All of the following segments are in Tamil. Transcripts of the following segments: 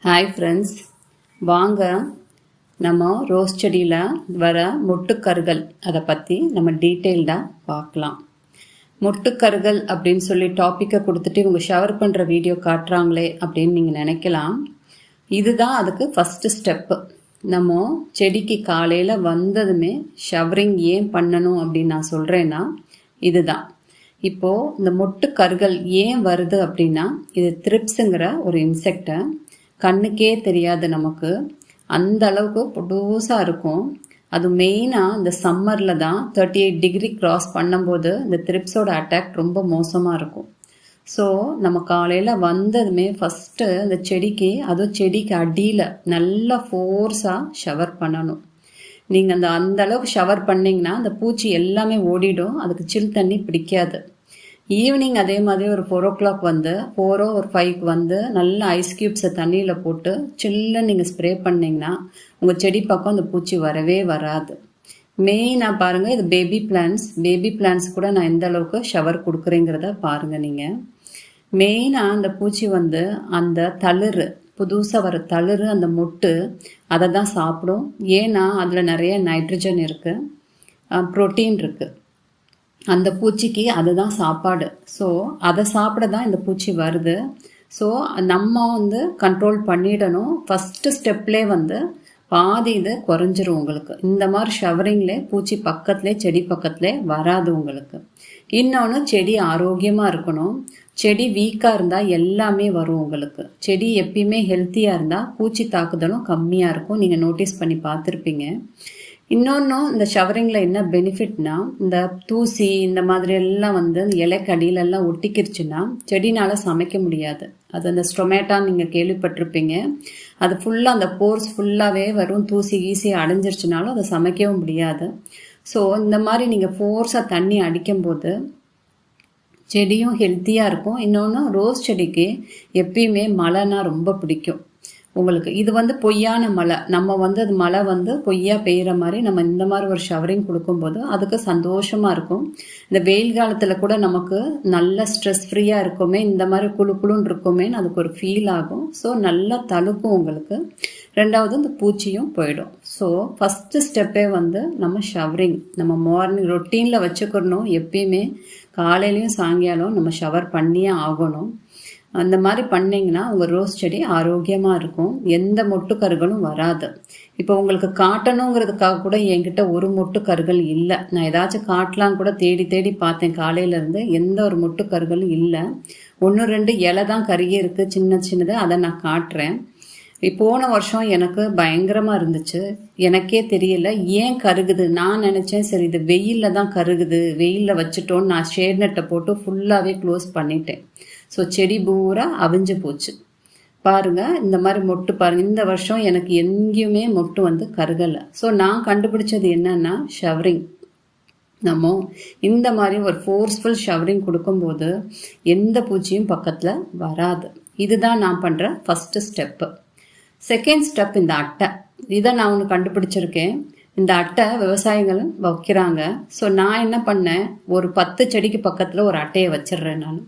ஹாய் ஃப்ரெண்ட்ஸ், வாங்க நம்ம ரோஸ் செடியில் வர மொட்டுக்கருகள் அதை பற்றி நம்ம டீட்டெயில்டாக பார்க்கலாம். மொட்டுக்கருகள் அப்படின்னு சொல்லி டாப்பிக்கை கொடுத்துட்டு இவங்க ஷவர் பண்ணுற வீடியோ காட்டுறாங்களே அப்படின்னு நீங்கள் நினைக்கலாம். இதுதான் அதுக்கு ஃபஸ்ட்டு ஸ்டெப்பு. நம்ம செடிக்கு காலையில் வந்ததுமே ஷவரிங் ஏன் பண்ணணும் அப்படின்னு நான் சொல்கிறேன்னா இதுதான். இப்போது இந்த மொட்டுக்கருகள் ஏன் வருது அப்படின்னா, இது த்ரிப்ஸுங்கிற ஒரு இன்செக்டை கண்ணுக்கே தெரியாது நமக்கு, அந்த அளவுக்கு புதுசாக இருக்கும். அது மெயினாக இந்த சம்மரில் தான் 38 டிகிரி கிராஸ் பண்ணும்போது இந்த த்ரிப்ஸோட அட்டாக் ரொம்ப மோசமாக இருக்கும். ஸோ நம்ம காலையில் வந்ததுமே ஃபஸ்ட்டு அந்த செடிக்கு, அதுவும் செடிக்கு அடியில் நல்லா ஃபோர்ஸாக ஷவர் பண்ணணும். நீங்கள் அந்த அளவுக்கு ஷவர் பண்ணிங்கன்னா அந்த பூச்சி எல்லாமே ஓடிடும், அதுக்கு சில் தண்ணி பிடிக்காது. ஈவினிங் அதே மாதிரி ஒரு 4 o'clock வந்து 4 or 5 வந்து நல்ல ஐஸ் க்யூப்ஸை தண்ணியில் போட்டு சில்லுன்னு நீங்கள் ஸ்ப்ரே பண்ணிங்கன்னா உங்கள் செடி பக்கம் அந்த பூச்சி வரவே வராது. மெயினாக பாருங்கள், இது பேபி பிளான்ஸ் கூட நான் எந்த அளவுக்கு ஷவர் கொடுக்குறேங்கிறத பாருங்கள். நீங்கள் மெயினாக அந்த பூச்சி வந்து அந்த தளிர், புதுசாக வர தளிர், அந்த மொட்டு அதை தான் சாப்பிடும். ஏன்னா அதில் நிறைய நைட்ரஜன் இருக்குது, ப்ரோட்டீன் இருக்குது. அந்த பூச்சிக்கு அதுதான் சாப்பாடு. ஸோ அதை சாப்பிட தான் இந்த பூச்சி வருது. ஸோ நம்ம வந்து கண்ட்ரோல் பண்ணிடணும். ஃபஸ்ட்டு ஸ்டெப்லே வந்து பாதி இது குறைஞ்சிரும் உங்களுக்கு. இந்த மாதிரி ஷவரிங்லே பூச்சி பக்கத்துலேயே, செடி பக்கத்துலேயே வராது உங்களுக்கு. இன்னொன்று, செடி ஆரோக்கியமாக இருக்கணும். செடி வீக்காக இருந்தால் எல்லாமே வரும் உங்களுக்கு. செடி எப்பயுமே ஹெல்த்தியாக இருந்தால் பூச்சி தாக்குதலும் கம்மியாக இருக்கும். நீங்கள் நோட்டீஸ் பண்ணி பார்த்துருப்பீங்க. இன்னொன்றும், இந்த ஷவரிங்கில் என்ன பெனிஃபிட்னா, இந்த தூசி இந்த மாதிரி எல்லாம் வந்து இலைக்கு அடியிலெல்லாம் ஒட்டிக்கிருச்சுன்னா செடினால் சமைக்க முடியாது. அது அந்த ஸ்டொமேட்டான்னு நீங்கள் கேள்விப்பட்டிருப்பீங்க. அது ஃபுல்லாக அந்த போர்ஸ் ஃபுல்லாகவே வரும். தூசி கீசி அடைஞ்சிருச்சுனாலும் அதை சமைக்கவும் முடியாது. ஸோ இந்த மாதிரி நீங்கள் ஃபோர்ஸாக தண்ணி அடிக்கும்போது செடியும் ஹெல்த்தியாக இருக்கும். இன்னொன்று, ரோஸ் செடிக்கு எப்பயுமே மழைனா ரொம்ப பிடிக்கும் உங்களுக்கு. இது வந்து பொய்யான மழை, நம்ம வந்து அது மழை வந்து பொய்யா பெய்கிற மாதிரி நம்ம இந்த மாதிரி ஒரு ஷவரிங் கொடுக்கும்போது அதுக்கு சந்தோஷமாக இருக்கும். இந்த வெயில் காலத்தில் கூட நமக்கு நல்ல ஸ்ட்ரெஸ் ஃப்ரீயாக இருக்குமே, இந்த மாதிரி குழுன்னு இருக்குமேன்னு அதுக்கு ஒரு ஃபீல் ஆகும். ஸோ நல்லா தழுக்கும் உங்களுக்கு. ரெண்டாவது, இந்த பூச்சியும் போயிடும். ஸோ ஃபஸ்ட்டு ஸ்டெப்பே வந்து நம்ம ஷவரிங் நம்ம மார்னிங் ரொட்டீனில் வச்சுக்கணும். எப்பயுமே காலையிலையும் சாயங்காலம் நம்ம ஷவர் பண்ணியே ஆகணும். அந்த மாதிரி பண்ணிங்கன்னா உங்கள் ரோஸ் செடி ஆரோக்கியமாக இருக்கும், எந்த மொட்டுக்கருகளும் வராது. இப்போ உங்களுக்கு காட்டணுங்கிறதுக்காக கூட என்கிட்ட ஒரு மொட்டுக்கருகள் இல்லை. நான் ஏதாச்சும் காட்டலாம் கூட தேடி பார்த்தேன் காலையிலேருந்து, எந்த ஒரு மொட்டுக்கருகளும் இல்லை. 1-2 இலை தான் கருகி இருக்குது, சின்னது. அதை நான் காட்டுறேன். போன வருஷம் எனக்கு பயங்கரமாக இருந்துச்சு, எனக்கே தெரியல ஏன் கருகுது. நான் நினச்சேன் சரி இது வெயிலில் தான் கருகுது, வெயிலில் வச்சுட்டோன்னு நான் ஷேட் நெட்டை போட்டு ஃபுல்லாகவே க்ளோஸ் பண்ணிட்டேன். ஸோ செடி பூரா அவிஞ்சு போச்சு. பாருங்கள், இந்த மாதிரி மொட்டு பாருங்கள். இந்த வருஷம் எனக்கு எங்கேயுமே மொட்டு வந்து கருகலை. ஸோ நான் கண்டுபிடிச்சது என்னன்னா, ஷவரிங். நம்ம இந்த மாதிரி ஒரு ஃபோர்ஸ்ஃபுல் ஷவரிங் கொடுக்கும்போது எந்த பூச்சியும் பக்கத்தில் வராது. இதுதான் நான் பண்ணுற ஃபஸ்ட்டு ஸ்டெப்பு. செகண்ட் ஸ்டெப், இந்த அட்டை. இதை நான் ஒன்று கண்டுபிடிச்சிருக்கேன். இந்த அட்டை விவசாயிகள் வைக்கிறாங்க. ஸோ நான் என்ன பண்ணேன், ஒரு 10 செடிக்கு பக்கத்தில் ஒரு அட்டையை வச்சிடுறேன். நான்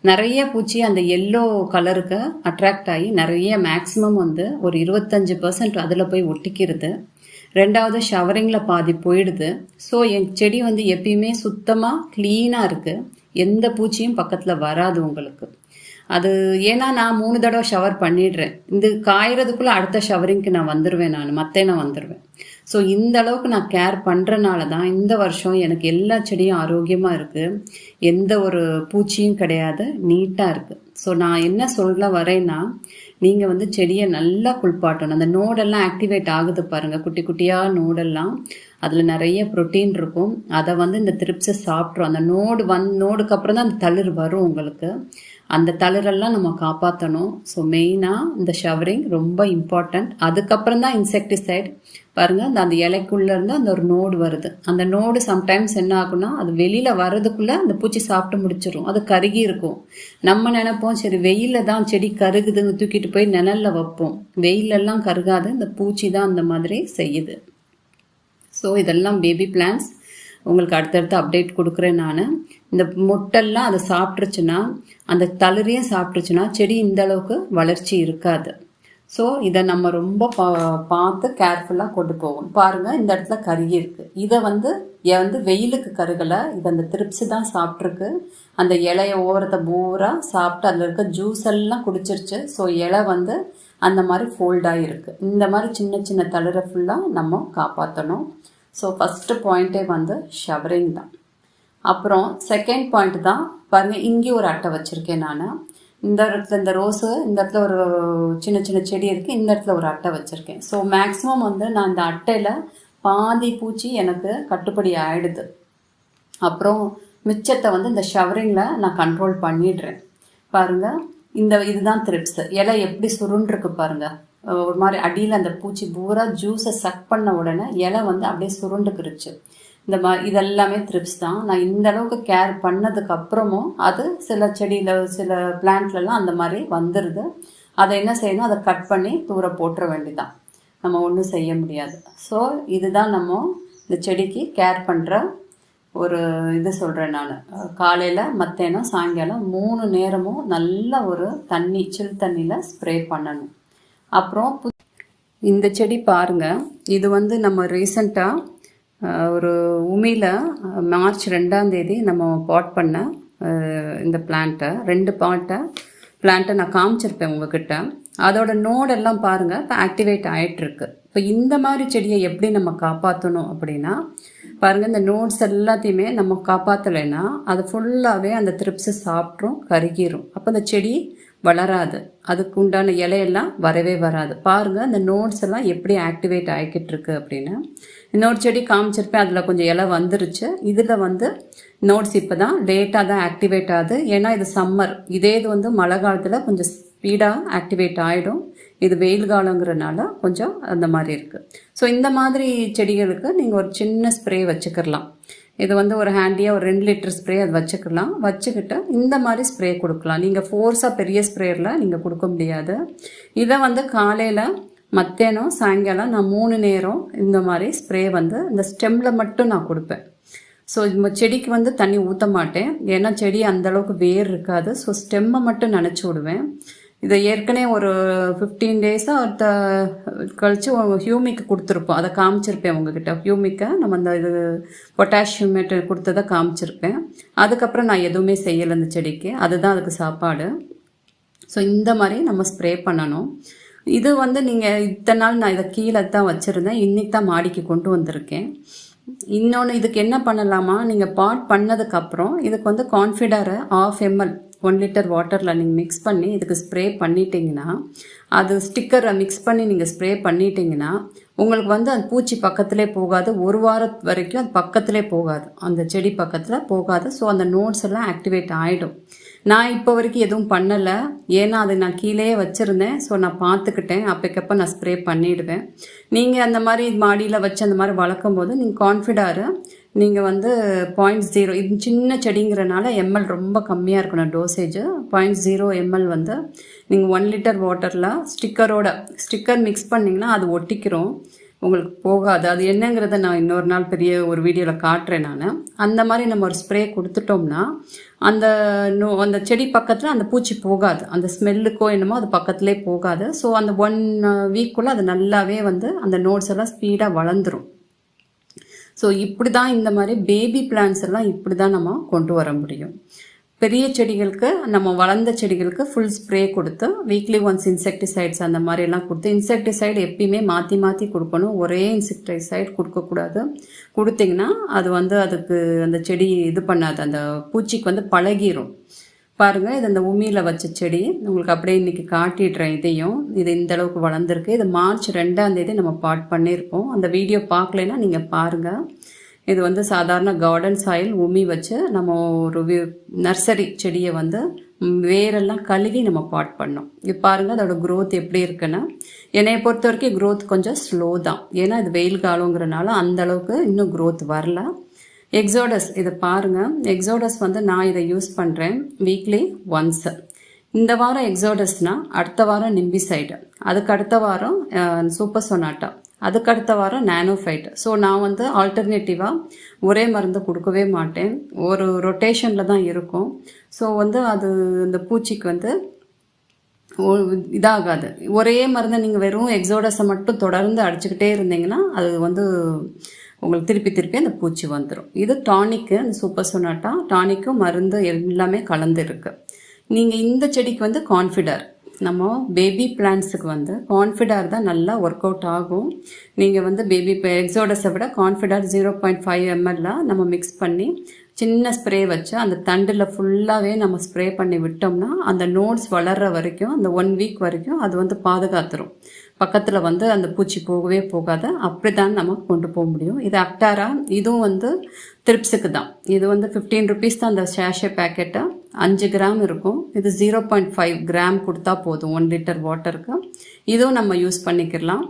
நிறைய பூச்சி அந்த எல்லோ கலருக்கு அட்ராக்ட் ஆகி நிறைய, மேக்ஸிமம் வந்து ஒரு 25% அதில் போய் ஒட்டிக்கிறது. ரெண்டாவது, ஷவரிங்கில் பாதி போயிடுது. ஸோ என் செடி வந்து எப்பயுமே சுத்தமாக க்ளீனாக இருக்குது, எந்த பூச்சியும் பக்கத்தில் வராது உங்களுக்கு. அது ஏன்னா நான் 3 தடவை ஷவர் பண்ணிடுறேன். இந்த காயறதுக்குள்ளே அடுத்த ஷவரிங்க்கு நான் வந்துடுவேன், நான் வந்துடுவேன். ஸோ இந்த அளவுக்கு நான் கேர் பண்ணுறனால தான் இந்த வருஷம் எனக்கு எல்லா செடியும் ஆரோக்கியமாக இருக்குது, எந்த ஒரு பூச்சியும் கிடையாது, நீட்டாக இருக்குது. ஸோ நான் என்ன சொல்ல வரேன்னா, நீங்கள் வந்து செடியை நல்லா குளிப்பாட்டணும். அந்த நோடெல்லாம் ஆக்டிவேட் ஆகுது பாருங்கள், குட்டி குட்டியாக நோடெல்லாம். அதில் நிறைய ப்ரோட்டீன் இருக்கும். அதை வந்து இந்த த்ரிப்ஸை சாப்பிட்ரும். அந்த நோடுக்கு அப்புறம் தான் அந்த தளிர் வரும் உங்களுக்கு. அந்த தளிரெல்லாம் நம்ம காப்பாற்றணும். ஸோ மெயினாக இந்த ஷவரிங் ரொம்ப இம்பார்ட்டண்ட். அதுக்கப்புறம் தான் இன்செக்டிசைட். பாருங்கள், அந்த இலைக்குள்ளேருந்து அந்த ஒரு நோடு வருது. அந்த நோடு சம்டைம்ஸ் என்ன ஆகும்னா, அது வெளியில் வர்றதுக்குள்ளே அந்த பூச்சி சாப்பிட்டு முடிச்சிடும். அது கருகி இருக்கும். நம்ம நினைப்போம் சரி வெயிலில் தான் செடி கருகுதுன்னு தூக்கிட்டு போய் நிழலில் வைப்போம். வெயிலெல்லாம் கருகாது, இந்த பூச்சி தான் அந்த மாதிரி செய்யுது. ஸோ இதெல்லாம் பேபி பிளான்ஸ். உங்களுக்கு அடுத்தடுத்து அப்டேட் கொடுக்குறேன் நான். இந்த மொட்டெல்லாம் அதை சாப்பிட்ருச்சுன்னா, அந்த தளிரையும் சாப்பிட்ருச்சுன்னா செடி இந்த அளவுக்கு வளர்ச்சி இருக்காது. ஸோ இதை நம்ம ரொம்ப பார்த்து கேர்ஃபுல்லாக கொண்டு போகணும். பாருங்கள், இந்த இடத்துல கருகி இருக்குது. இதை வந்து வெயிலுக்கு கருகலை, இது அந்த த்ரிப்ஸு தான் சாப்பிட்ருக்கு. அந்த இலைய ஓரத்தை பூரா சாப்பிட்டு அதில் இருக்க ஜூஸ் எல்லாம் குடிச்சிருச்சு. ஸோ இலை வந்து அந்த மாதிரி ஃபோல்டாகி இருக்குது. இந்த மாதிரி சின்ன சின்ன தளிரை ஃபுல்லாக நம்ம காப்பாற்றணும். ஸோ ஃபஸ்ட்டு பாயிண்ட்டே வந்து ஷவரிங் தான். அப்புறம் செகண்ட் பாயிண்ட் தான் பாருங்கள், இங்கே ஒரு அட்டை வச்சுருக்கேன் நான். இந்த இடத்துல இந்த ரோஸு, இந்த இடத்துல ஒரு சின்ன சின்ன செடி இருக்குது, இந்த இடத்துல ஒரு அட்டை வச்சுருக்கேன். ஸோ மேக்ஸிமம் வந்து நான் இந்த அட்டையில் பாதி பூச்சி எனக்கு கட்டுப்படி ஆகிடுது. அப்புறம் மிச்சத்தை வந்து இந்த ஷவரிங்கில் நான் கண்ட்ரோல் பண்ணிடுறேன். பாருங்கள், இதுதான் த்ரிப்ஸு. இலை எப்படி சுருண்டிருக்கு பாருங்கள். ஒரு மாதிரி அடியில் அந்த பூச்சி பூரா ஜூஸை சக் பண்ண உடனே இலை வந்து அப்படியே சுருண்டுக்கிருச்சு. இந்த மாதிரி இதெல்லாமே த்ரிப்ஸ் தான். நான் இந்த அளவுக்கு கேர் பண்ணதுக்கு அப்புறமும் அது சில செடியில் சில பிளான்ட்லலாம் அந்த மாதிரி வந்துடுது. அதை என்ன செய்யணும், அதை கட் பண்ணி தூர போட்டுற வேண்டியதான், நம்ம ஒன்றும் செய்ய முடியாது. ஸோ இதுதான் நம்ம இந்த செடிக்கு கேர் பண்ணுற ஒரு இது சொல்கிறேன் நான். காலையில், மத்தியானம், சாயங்காலம் 3 நேரமும் நல்ல ஒரு தண்ணி, சில் தண்ணியில் ஸ்ப்ரே பண்ணணும். அப்புறம் இந்த செடி பாருங்கள், இது வந்து நம்ம ரீசண்டாக ஒரு உமியில் மார்ச் 2ஆம் தேதி நம்ம பாட் பண்ண இந்த பிளான்ட்டை 2 பிளான்ட்டை நான் காமிச்சிருப்பேன் உங்ககிட்ட. அதோட நோடெல்லாம் பாருங்கள் இப்போ ஆக்டிவேட் ஆகிட்டுருக்கு. இப்போ இந்த மாதிரி செடியை எப்படி நம்ம காப்பாற்றணும் அப்படின்னா பாருங்கள், இந்த நோட்ஸ் எல்லாத்தையுமே நம்ம காப்பாற்றலைன்னா அது ஃபுல்லாகவே அந்த த்ரிப்ஸை சாப்பிட்ரும், கருகிரும். அப்போ அந்த செடி வளராது, அதுக்கு உண்டான இலையெல்லாம் வரவே வராது. பாருங்கள், அந்த நோட்ஸ் எல்லாம் எப்படி ஆக்டிவேட் ஆகிக்கிட்டு இருக்கு அப்படின்னு. இன்னொரு செடி காமிச்சிருப்பேன், அதில் கொஞ்சம் இலை வந்துருச்சு. இதில் வந்து நோட்ஸ் இப்போ தான் லேட்டாக தான் ஆக்டிவேட் ஆகுது. ஏன்னா இது சம்மர். இது வந்து மழை காலத்தில் கொஞ்சம் ஸ்பீடாக ஆக்டிவேட் ஆகிடும். இது வெயில் காலங்கிறனால கொஞ்சம் அந்த மாதிரி இருக்குது. ஸோ இந்த மாதிரி செடிகளுக்கு நீங்கள் ஒரு சின்ன ஸ்ப்ரே வச்சுக்கிடலாம். இது வந்து ஒரு ஹேண்டியாக ஒரு 2 லிட்டர் ஸ்ப்ரே அது வச்சுக்கலாம். வச்சுக்கிட்டு இந்த மாதிரி ஸ்ப்ரே கொடுக்கலாம். நீங்கள் ஃபோர்ஸாக பெரிய ஸ்ப்ரேயில் நீங்கள் கொடுக்க முடியாது. இதை வந்து காலையில், மத்தியானம், சாயங்காலம் நான் 3 நேரம் இந்த மாதிரி ஸ்ப்ரே வந்து இந்த ஸ்டெம்மில் மட்டும் நான் கொடுப்பேன். ஸோ இந்த செடிக்கு வந்து தண்ணி ஊற்ற மாட்டேன், ஏன்னா செடி அந்தளவுக்கு வேர் இருக்காது. ஸோ ஸ்டெம்மை மட்டும் நனைச்சி விடுவேன். இதை ஏற்கனவே ஒரு 15 டேஸாக கழித்து ஹியூமிக்கு கொடுத்துருப்போம். அதை காமிச்சிருப்பேன் உங்ககிட்ட. ஹியூமிக்கை நம்ம அந்த இது பொட்டாசியமேட்டு கொடுத்ததை காமிச்சிருப்பேன். அதுக்கப்புறம் நான் எதுவுமே செய்யலை இந்த செடிக்கு, அதுதான் அதுக்கு சாப்பாடு. ஸோ இந்த மாதிரி நம்ம ஸ்ப்ரே பண்ணணும். இது வந்து நீங்கள் இத்தனை நாள் நான் இதை கீழே தான் வச்சுருந்தேன், இன்றைக்கி தான் மாடிக்கு கொண்டு வந்திருக்கேன். இன்னொன்று, இதுக்கு என்ன பண்ணலாமா, நீங்கள் பாட் பண்ணதுக்கப்புறம் இதுக்கு வந்து கான்ஃபிடரை 1/2 ml 1 லிட்டர் வாட்டரில் நீங்கள் மிக்ஸ் பண்ணி இதுக்கு ஸ்ப்ரே பண்ணிட்டீங்கன்னா, அது ஸ்டிக்கரை மிக்ஸ் பண்ணி நீங்கள் ஸ்ப்ரே பண்ணிட்டீங்கன்னா உங்களுக்கு வந்து அந்த பூச்சி பக்கத்திலே போகாது. 1 வாரம் வரைக்கும் அது பக்கத்திலே போகாது, அந்த செடி பக்கத்தில் போகாது. ஸோ அந்த நோட்ஸ் எல்லாம் ஆக்டிவேட் ஆகிடும். நான் இப்போ வரைக்கும் எதுவும் பண்ணலை, ஏன்னா அது நான் கீழே வச்சுருந்தேன். ஸோ நான் பார்த்துக்கிட்டேன், அப்போக்கப்போ நான் ஸ்ப்ரே பண்ணிவிடுவேன். நீங்கள் அந்த மாதிரி மாடியில் வச்சு அந்த மாதிரி வளர்க்கும் போது நீங்கள் கான்ஃபிடாரு நீங்கள் வந்து 0.0, இது சின்ன செடிங்கிறனால ml ரொம்ப கம்மியாக இருக்கணும் டோசேஜ். 0.0 ml வந்து நீங்கள் 1 லிட்டர் வாட்டரில் ஸ்டிக்கர் மிக்ஸ் பண்ணிங்கன்னா அது ஒட்டிக்கிறோம், உங்களுக்கு போகாது. அது என்னங்கிறத நான் இன்னொரு நாள் பெரிய ஒரு வீடியோவில் காட்டுறேன் நான். அந்த மாதிரி நம்ம ஒரு ஸ்ப்ரே கொடுத்துட்டோம்னா அந்த செடி பக்கத்தில் அந்த பூச்சி போகாது, அந்த ஸ்மெல்லுக்கோ என்னமோ அது பக்கத்துலேயே போகாது. ஸோ அந்த 1 வீக்குள்ளே அது நல்லாவே வந்து அந்த நோட்ஸ் எல்லாம் ஸ்பீடாக வளர்ந்துடும். ஸோ இப்படி தான் இந்த மாதிரி பேபி பிளான்ஸ் எல்லாம் இப்படி தான் நம்ம கொண்டு வர முடியும். பெரிய செடிகளுக்கு, நம்ம வளர்ந்த செடிகளுக்கு ஃபுல் ஸ்ப்ரே கொடுத்து வீக்லி ஒன்ஸ் இன்செக்டிசைட்ஸ் அந்த மாதிரிலாம் கொடுத்து, இன்செக்டிசைடு எப்பயுமே மாற்றி மாற்றி கொடுக்கணும், ஒரே இன்செக்டிசைடு கொடுக்கக்கூடாது. கொடுத்திங்கன்னா அது வந்து அதுக்கு அந்த செடி இது பண்ணாது, அந்த பூச்சிக்கு வந்து பழகிரும். பாருங்கள், இது அந்த உமியில் வச்ச செடி உங்களுக்கு அப்படியே இன்றைக்கி காட்டிடுறேன். இது இந்த அளவுக்கு வளர்ந்துருக்கு. இது மார்ச் 2ஆம் தேதி நம்ம பாட் பண்ணியிருக்கோம். அந்த வீடியோ பார்க்கலைன்னா நீங்கள் பாருங்கள். இது வந்து சாதாரண கார்டன் சாயில் உமி வச்சு நம்ம ஒரு நர்சரி செடியை வந்து வேரெல்லாம் கழுவி நம்ம பாட் பண்ணோம். இது பாருங்கள் அதோட க்ரோத் எப்படி இருக்குன்னா, என்னையை பொறுத்த வரைக்கும் க்ரோத் கொஞ்சம் ஸ்லோ தான், ஏன்னா இது வெயில் காலங்கிறனால அந்த அளவுக்கு இன்னும் க்ரோத் வரல. எக்ஸோடஸ், இதை பாருங்கள், எக்ஸோடஸ் வந்து நான் இதை யூஸ் பண்ணுறேன் வீக்லி ஒன்ஸ். இந்த வாரம் எக்ஸோடஸ்னால் அடுத்த வாரம் நிம்பிசைடு, அதுக்கு அடுத்த வாரம் சூப்பர் சொனாட்டா, அதுக்கு அடுத்த வாரம் நானோஃபைட். ஸோ நான் வந்து ஆல்டர்னேட்டிவாக ஒரே மருந்து கொடுக்கவே மாட்டேன், ஒரு ரொட்டேஷனில் தான் இருக்கும். ஸோ வந்து அது இந்த பூச்சிக்கு வந்து இதாகாது. ஒரே மருந்தை நீங்கள் வெறும் எக்ஸோடஸை மட்டும் தொடர்ந்து அடிச்சுக்கிட்டே இருந்தீங்கன்னா அது வந்து உங்களுக்கு திருப்பி திருப்பி அந்த பூச்சி வந்துடும். இது டானிக்கு, அந்த சூப்பர் சொனாட்டா டானிக்கும் மருந்து எல்லாமே கலந்து இருக்கு. நீங்கள் இந்த செடிக்கு வந்து கான்ஃபிடர், நம்ம பேபி பிளான்ஸுக்கு வந்து கான்ஃபிடார் தான் நல்லா ஒர்க் அவுட் ஆகும். நீங்கள் வந்து பேபி எக்ஸோடஸை விட கான்ஃபிடார் 0.5 ml நம்ம மிக்ஸ் பண்ணி சின்ன ஸ்ப்ரே வச்சு அந்த தண்டில் ஃபுல்லாகவே நம்ம ஸ்ப்ரே பண்ணி விட்டோம்னா அந்த நோட்ஸ் வளர்கிற வரைக்கும், அந்த 1 வீக் வரைக்கும் அது வந்து பாதுகாத்துரும். பக்கத்தில் வந்து அந்த பூச்சி போகவே போகாது. அப்படி தான் நம்ம கொண்டு போக முடியும். இது அக்டாரா, இதுவும் வந்து த்ரிப்ஸுக்கு தான். இது வந்து 15 rupees தான் அந்த ஷேஷே பேக்கெட்டு. 5 கிராம் இருக்கும். இது 0.5 கிராம் கொடுத்தா போதும் 1 லிட்டர் வாட்டருக்கு. இதுவும் நம்ம யூஸ் பண்ணிக்கலாம்.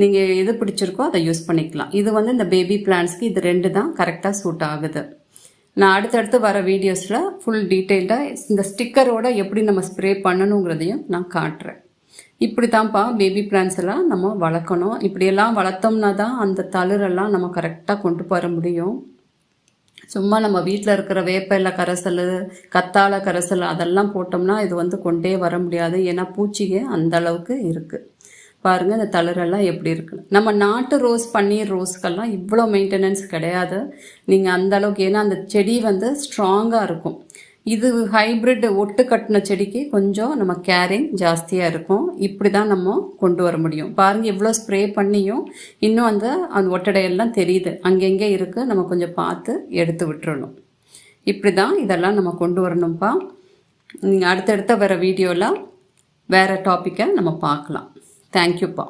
நீங்கள் எது பிடிச்சிருக்கோ அதை யூஸ் பண்ணிக்கலாம். இது வந்து இந்த பேபி பிளான்ஸ்க்கு இது 2 தான் கரெக்டாக சூட் ஆகுது. நான் அடுத்தடுத்து வர வீடியோஸில் ஃபுல் டீட்டெயில்டாக இந்த ஸ்டிக்கரோட எப்படி நம்ம ஸ்ப்ரே பண்ணணுங்கிறதையும் நான் காட்டுறேன். இப்படி தான்ப்பா பேபி பிளான்ஸ் எல்லாம் நம்ம வளர்க்கணும். இப்படியெல்லாம் வளர்த்தோம்னா தான் அந்த தளிரெல்லாம் நம்ம கரெக்டாக கொண்டு வர முடியும். சும்மா நம்ம வீட்டில் இருக்கிற வேப்பிலை கரைசல், கத்தாழை கரைசல் அதெல்லாம் போட்டோம்னா இது வந்து கொண்டே வர முடியாது. ஏன்னா பூச்சிಗೆ அந்த அளவுக்கு இருக்குது. பாருங்கள் இந்த தளிரெல்லாம் எப்படி இருக்குது. நம்ம நாட்டு ரோஸ், பன்னீர் ரோஸ்க்கெல்லாம் இவ்வளோ மெயின்டெனன்ஸ் கிடையாது. நீங்கள் அந்த அளவுக்கு, ஏன்னா அந்த செடி வந்து ஸ்ட்ராங்காக இருக்கும். இது ஹைப்ரிட் ஒட்டு கட்டின செடிக்கு கொஞ்சம் நம்ம கேரிங் ஜாஸ்தியாக இருக்கும். இப்படி தான் நம்ம கொண்டு வர முடியும். பாருங்கள் இவ்வளோ ஸ்ப்ரே பண்ணியும் இன்னும் அந்த ஒட்டடையெல்லாம் தெரியுது, அங்கங்கே இருக்குது. நம்ம கொஞ்சம் பார்த்து எடுத்து விட்டுறணும். இப்படி தான் இதெல்லாம் நம்ம கொண்டு வரணும்ப்பா. நீங்கள் அடுத்தடுத்த வர வீடியோவில் வேறு டாப்பிக்கை நம்ம பார்க்கலாம். தேங்க்யூப்பா.